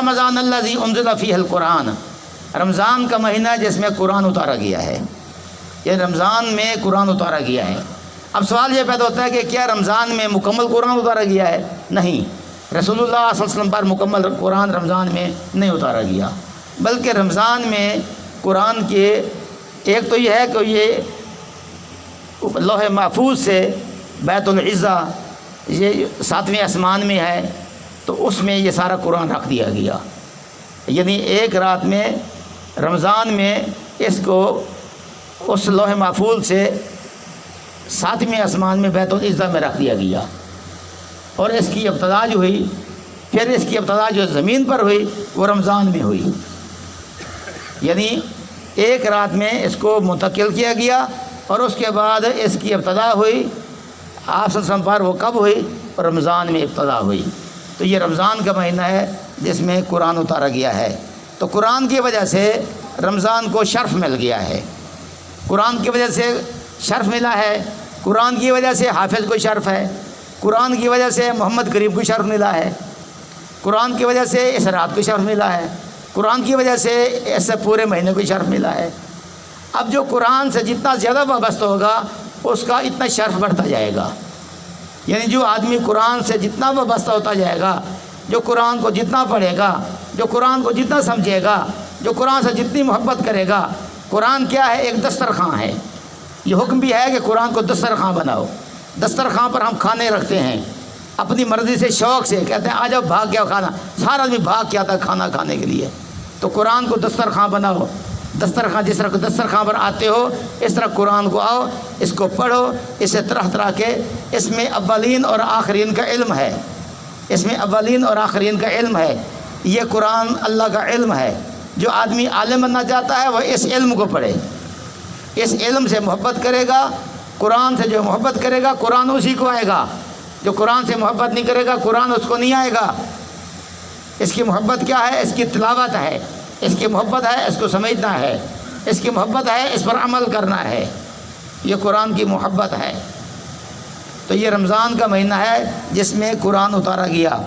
رمضان الذی انزل فیہ القرآن، رمضان کا مہینہ جس میں قرآن اتارا گیا ہے، یہ رمضان میں قرآن اتارا گیا ہے۔ اب سوال یہ پیدا ہوتا ہے کہ کیا رمضان میں مکمل قرآن اتارا گیا ہے؟ نہیں، رسول اللہ صلی اللہ علیہ وسلم پر مکمل قرآن رمضان میں نہیں اتارا گیا، بلکہ رمضان میں قرآن کے ایک تو یہ ہے کہ یہ لوح محفوظ سے بیت العزہ، یہ 7ویں آسمان میں ہے، تو اس میں یہ سارا قرآن رکھ دیا گیا، یعنی ایک رات میں رمضان میں اس کو اس لوح محفوظ سے 7ویں آسمان میں بیت العزہ میں رکھ دیا گیا، اور اس کی ابتدا جو ہوئی، پھر اس کی ابتدا جو زمین پر ہوئی وہ رمضان میں ہوئی، یعنی ایک رات میں اس کو منتقل کیا گیا، اور اس کے بعد اس کی ابتدا ہوئی آپ صلی اللہ علیہ وسلم پر، وہ کب ہوئی؟ رمضان میں ابتدا ہوئی۔ تو یہ رمضان کا مہینہ ہے جس میں قرآن اتارا گیا ہے، تو قرآن کی وجہ سے رمضان کو شرف مل گیا ہے، قرآن کی وجہ سے شرف ملا ہے، قرآن کی وجہ سے حافظ کو شرف ہے، قرآن کی وجہ سے محمد کریم کو شرف ملا ہے، قرآن کی وجہ سے اس رات کو شرف ملا ہے، قرآن کی وجہ سے اس پورے مہینے کو شرف ملا ہے۔ اب جو قرآن سے جتنا زیادہ وابستہ ہوگا اس کا اتنا شرف بڑھتا جائے گا، یعنی جو آدمی قرآن سے جتنا وابستہ ہوتا جائے گا، جو قرآن کو جتنا پڑھے گا، جو قرآن کو جتنا سمجھے گا، جو قرآن سے جتنی محبت کرے گا۔ قرآن کیا ہے؟ ایک دسترخوان ہے، یہ حکم بھی ہے کہ قرآن کو دسترخوان بناؤ، دسترخوان پر ہم کھانے رکھتے ہیں اپنی مرضی سے، شوق سے کہتے ہیں آ جاؤ بھاگ کے آؤ کھانا، سارا آدمی بھاگ کے آتا ہے کھانا کھانے کے لیے، تو قرآن کو دسترخوان بناؤ، دسترخوان جس طرح دسترخوان پر آتے ہو اس طرح قرآن کو آؤ، اس کو پڑھو، اسے طرح طرح کے، اس میں اولین اور آخرین کا علم ہے، اس میں اولین اور آخرین کا علم ہے، یہ قرآن اللہ کا علم ہے۔ جو آدمی عالم بننا چاہتا ہے وہ اس علم کو پڑھے، اس علم سے محبت کرے گا، قرآن سے جو محبت کرے گا قرآن اسی کو آئے گا، جو قرآن سے محبت نہیں کرے گا قرآن اس کو نہیں آئے گا۔ اس کی محبت کیا ہے؟ اس کی تلاوت ہے، اس کی محبت ہے اس کو سمجھنا ہے، اس کی محبت ہے اس پر عمل کرنا ہے، یہ قرآن کی محبت ہے۔ تو یہ رمضان کا مہینہ ہے جس میں قرآن اتارا گیا۔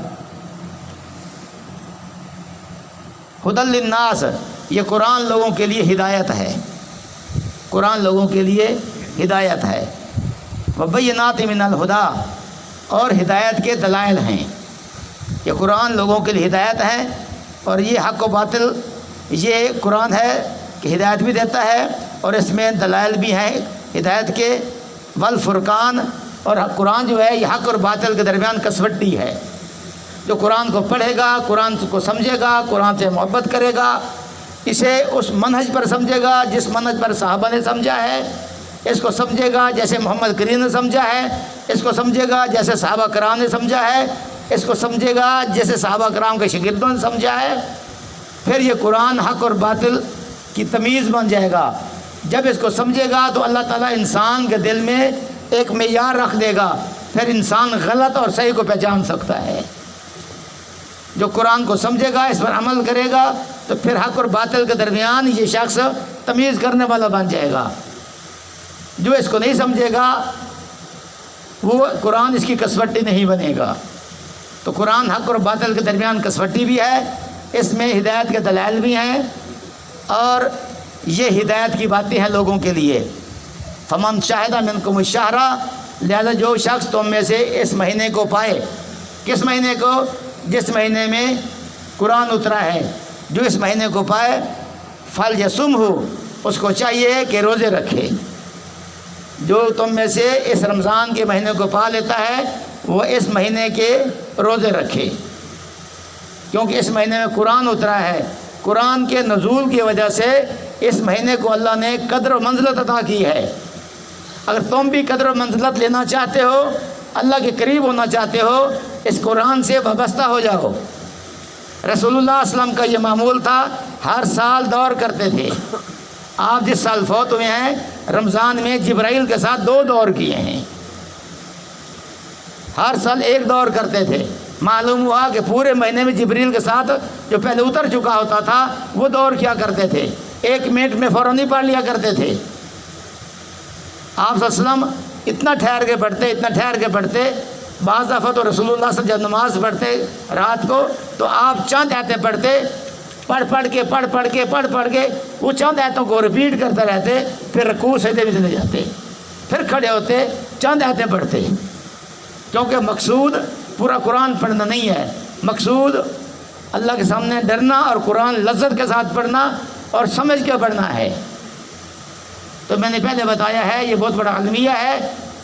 ہدی للناس، یہ قرآن لوگوں کے لیے ہدایت ہے، قرآن لوگوں کے لیے ہدایت ہے۔ وبینات من الہدی، اور ہدایت کے دلائل ہیں، یہ قرآن لوگوں کے لیے ہدایت ہے، اور یہ حق و باطل، یہ قرآن ہے کہ ہدایت بھی دیتا ہے اور اس میں دلائل بھی ہیں ہدایت کے۔ والفرقان، اور قرآن جو ہے یہ حق اور باطل کے درمیان کسوٹی ہے، جو قرآن کو پڑھے گا، قرآن کو سمجھے گا، قرآن سے محبت کرے گا، اسے اس منہج پر سمجھے گا جس منہج پر صحابہ نے سمجھا ہے، اس کو سمجھے گا جیسے محمد کریم نے سمجھا ہے، اس کو سمجھے گا جیسے صحابہ کرام نے سمجھا ہے، اس کو سمجھے گا جیسے صحابہ کرام کے شاگردوں نے سمجھا ہے، پھر یہ قرآن حق اور باطل کی تمیز بن جائے گا۔ جب اس کو سمجھے گا تو اللہ تعالیٰ انسان کے دل میں ایک معیار رکھ دے گا، پھر انسان غلط اور صحیح کو پہچان سکتا ہے۔ جو قرآن کو سمجھے گا، اس پر عمل کرے گا، تو پھر حق اور باطل کے درمیان یہ شخص تمیز کرنے والا بن جائے گا۔ جو اس کو نہیں سمجھے گا وہ قرآن اس کی کسوٹی نہیں بنے گا۔ تو قرآن حق اور باطل کے درمیان کسوٹی بھی ہے، اس میں ہدایت کے دلائل بھی ہیں، اور یہ ہدایت کی باتیں ہیں لوگوں کے لیے۔ فمن شاہد منکم الشہر، لہذا جو شخص تم میں سے اس مہینے کو پائے، کس مہینے کو؟ جس مہینے میں قرآن اترا ہے، جو اس مہینے کو پائے، فلیصمہ، اس کو چاہیے کہ روزے رکھے۔ جو تم میں سے اس رمضان کے مہینے کو پا لیتا ہے وہ اس مہینے کے روزے رکھے، کیونکہ اس مہینے میں قرآن اترا ہے۔ قرآن کے نزول کی وجہ سے اس مہینے کو اللہ نے قدر و منزلت عطا کی ہے۔ اگر تم بھی قدر و منزلت لینا چاہتے ہو، اللہ کے قریب ہونا چاہتے ہو، اس قرآن سے وابستہ ہو جاؤ۔ رسول اللہ صلی اللہ علیہ وسلم کا یہ معمول تھا، ہر سال دور کرتے تھے۔ آپ جس سال فوت ہوئے ہیں رمضان میں جبرائیل کے ساتھ 2 دور کیے ہیں، ہر سال ایک دور کرتے تھے۔ معلوم ہوا کہ پورے مہینے میں جبریل کے ساتھ جو پہلے اتر چکا ہوتا تھا وہ دور کیا کرتے تھے، 1 منٹ میں فوراً ہی پڑھ لیا کرتے تھے۔ آپ صلی اللہ علیہ وسلم اتنا ٹھہر کے پڑھتے، اتنا ٹھہر کے پڑھتے، بعض دفعہ تو رسول اللہ صلی اللہ علیہ وسلم جب نماز پڑھتے رات کو تو آپ چند آیتیں پڑھتے، پڑھ کے وہ چند آیتوں کو ریپیٹ کرتے رہتے، پھر رکوع سجدے میں چلے جاتے، پھر کھڑے ہوتے، چند آیتیں پڑھتے، کیونکہ مقصود پورا قرآن پڑھنا نہیں ہے، مقصود اللہ کے سامنے ڈرنا اور قرآن لذت کے ساتھ پڑھنا اور سمجھ کے پڑھنا ہے۔ تو میں نے پہلے بتایا ہے یہ بہت بڑا المیہ ہے۔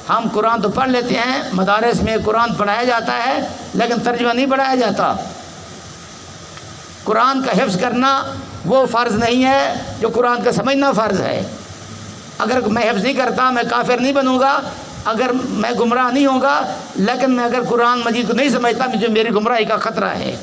ہم قرآن تو پڑھ لیتے ہیں، مدارس میں قرآن پڑھایا جاتا ہے لیکن ترجمہ نہیں پڑھایا جاتا۔ قرآن کا حفظ کرنا وہ فرض نہیں ہے جو قرآن کا سمجھنا فرض ہے۔ اگر میں حفظ نہیں کرتا میں کافر نہیں بنوں گا، اگر میں گمراہ نہیں ہوں گا، لیکن میں اگر قرآن مجید کو نہیں سمجھتا مجھے میری گمراہی کا خطرہ ہے۔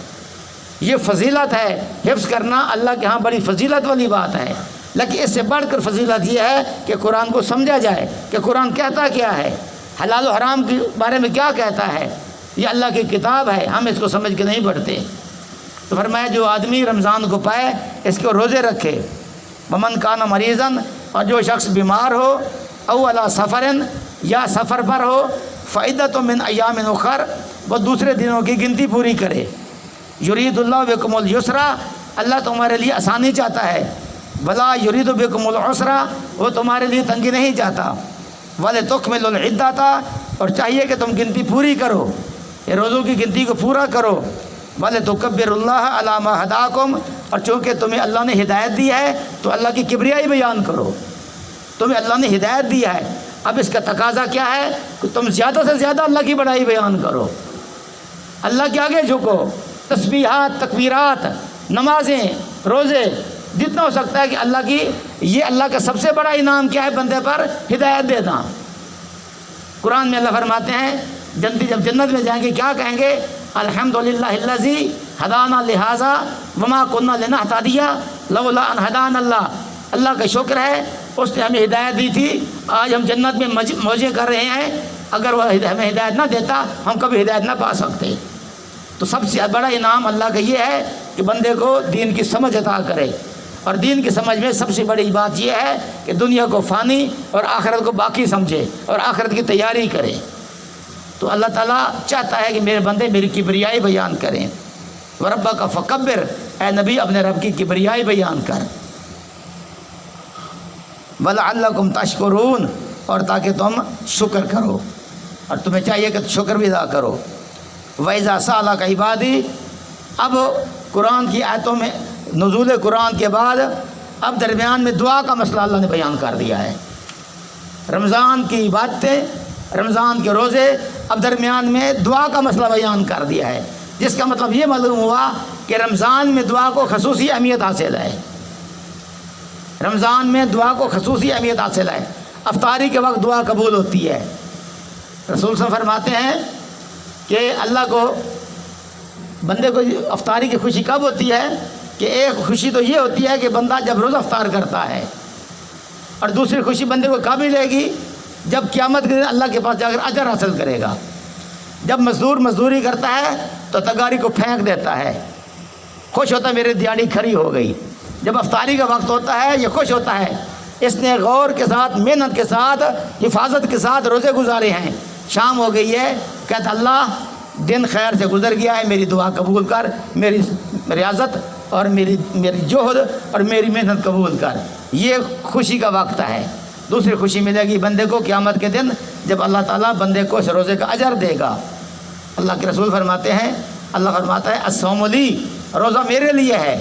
یہ فضیلت ہے، حفظ کرنا اللہ کے ہاں بڑی فضیلت والی بات ہے، لیکن اس سے بڑھ کر فضیلت یہ ہے کہ قرآن کو سمجھا جائے کہ قرآن کہتا کیا ہے، حلال و حرام کے بارے میں کیا کہتا ہے۔ یہ اللہ کی کتاب ہے، ہم اس کو سمجھ کے نہیں پڑھتے۔ تو فرمایا جو آدمی رمضان کو پائے اس کو روزے رکھے، ومن کان مریضاً، اور جو شخص بیمار ہو، او علی سفرن، یا سفر پر ہو، فعدۃ من ایام اخر، وہ دوسرے دنوں کی گنتی پوری کرے۔ یرید اللہ بکم الیسرا، اللہ تمہارے لیے آسانی چاہتا ہے، ولا یرید بکم العسرا، وہ تمہارے لیے تنگی نہیں چاہتا، ولتکملوا العدۃ، اور چاہیے کہ تم گنتی پوری کرو، یہ روزوں کی گنتی کو پورا کرو، وَلِتُكَبِّرُوا اللَّهَ عَلَىٰ مَا هَدَاكُمْ، اور چونکہ تمہیں اللہ نے ہدایت دی ہے تو اللہ کی کبریائی بیان کرو، تمہیں اللہ نے ہدایت دی ہے، اب اس کا تقاضا کیا ہے کہ تم زیادہ سے زیادہ اللہ کی بڑائی بیان کرو، اللہ کے آگے جھکو، تسبیحات، تکبیرات، نمازیں، روزے، جتنا ہو سکتا ہے کہ اللہ کی، یہ اللہ کا سب سے بڑا انعام کیا ہے بندے پر؟ ہدایت دینا۔ قرآن میں اللہ فرماتے ہیں جنتی جب جنت میں جائیں گے کیا کہیں گے؟ الحمدللہ الذی ہدانا لہذا وما کنا لنہتدی لولا ان ہدانا اللہ، اللہ کا شکر ہے اس نے ہمیں ہدایت دی تھی، آج ہم جنت میں موجیں کر رہے ہیں، اگر وہ ہمیں ہدایت نہ دیتا ہم کبھی ہدایت نہ پا سکتے۔ تو سب سے بڑا انعام اللہ کا یہ ہے کہ بندے کو دین کی سمجھ عطا کرے، اور دین کی سمجھ میں سب سے بڑی بات یہ ہے کہ دنیا کو فانی اور آخرت کو باقی سمجھے اور آخرت کی تیاری کرے۔ تو اللہ تعالیٰ چاہتا ہے کہ میرے بندے میری کبریائی بیان کریں، وربک فکبر، اے نبی اپنے رب کی کبریائی بیان کر، وَلَعَلَّكُمْ تَشْكُرُونَ، اور تاکہ تم شکر کرو، اور تمہیں چاہیے کہ شکر بھی ادا کرو۔ وَإِذَا سَأَلَكَ عِبَادِي، اب قرآن کی آیتوں میں نزول قرآن کے بعد اب درمیان میں دعا کا مسئلہ اللہ نے بیان کر دیا ہے۔ رمضان کی عبادتیں، رمضان کے روزے، اب درمیان میں دعا کا مسئلہ بیان کر دیا ہے، جس کا مطلب یہ معلوم ہوا کہ رمضان میں دعا کو خصوصی اہمیت حاصل ہے، رمضان میں دعا کو خصوصی اہمیت حاصل ہے، افطاری کے وقت دعا قبول ہوتی ہے۔ رسول صلی اللہ علیہ وسلم فرماتے ہیں کہ اللہ کو، بندے کو افطاری کی خوشی کب ہوتی ہے؟ کہ ایک خوشی تو یہ ہوتی ہے کہ بندہ جب روز افطار کرتا ہے، اور دوسری خوشی بندے کو کب ملے گی؟ جب قیامت کے دن اللہ کے پاس جا کر اجر حاصل کرے گا۔ جب مزدور مزدوری کرتا ہے تو تگاری کو پھینک دیتا ہے، خوش ہوتا ہے میری دیہڑی کھری ہو گئی۔ جب افطاری کا وقت ہوتا ہے یہ خوش ہوتا ہے، اس نے غور کے ساتھ، محنت کے ساتھ، حفاظت کے ساتھ روزے گزارے ہیں، شام ہو گئی ہے، کہتا اللہ دن خیر سے گزر گیا ہے، میری دعا قبول کر، میری ریاضت اور میری جوہد اور میری محنت قبول کر۔ یہ خوشی کا وقت ہے۔ دوسری خوشی ملے گی بندے کو قیامت کے دن جب اللہ تعالیٰ بندے کو اس روزے کا اجر دے گا۔ اللہ کے رسول فرماتے ہیں، اللہ فرماتا ہے الصوم لی، روزہ میرے لیے ہے۔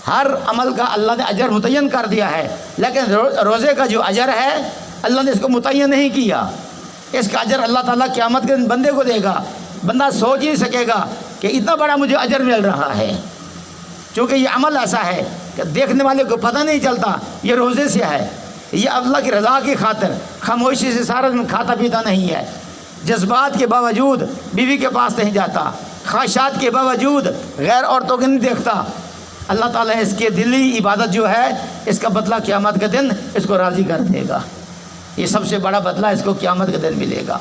ہر عمل کا اللہ نے اجر متعین کر دیا ہے، لیکن روزے کا جو اجر ہے اللہ نے اس کو متعین نہیں کیا۔ اس کا اجر اللہ تعالیٰ قیامت کے دن بندے کو دے گا۔ بندہ سوچ ہی سکے گا کہ اتنا بڑا مجھے اجر مل رہا ہے، چونکہ یہ عمل ایسا ہے کہ دیکھنے والے کو پتہ نہیں چلتا یہ روزے سے ہے، یہ اللہ کی رضا کی خاطر خاموشی سے سارا دن کھاتا پیتا نہیں ہے، جذبات کے باوجود بیوی کے پاس نہیں جاتا، خواہشات کے باوجود غیر عورتوں کو نہیں دیکھتا۔ اللہ تعالیٰ اس کی دلی عبادت جو ہے اس کا بدلہ قیامت کے دن اس کو راضی کر دے گا۔ یہ سب سے بڑا بدلہ اس کو قیامت کے دن ملے گا۔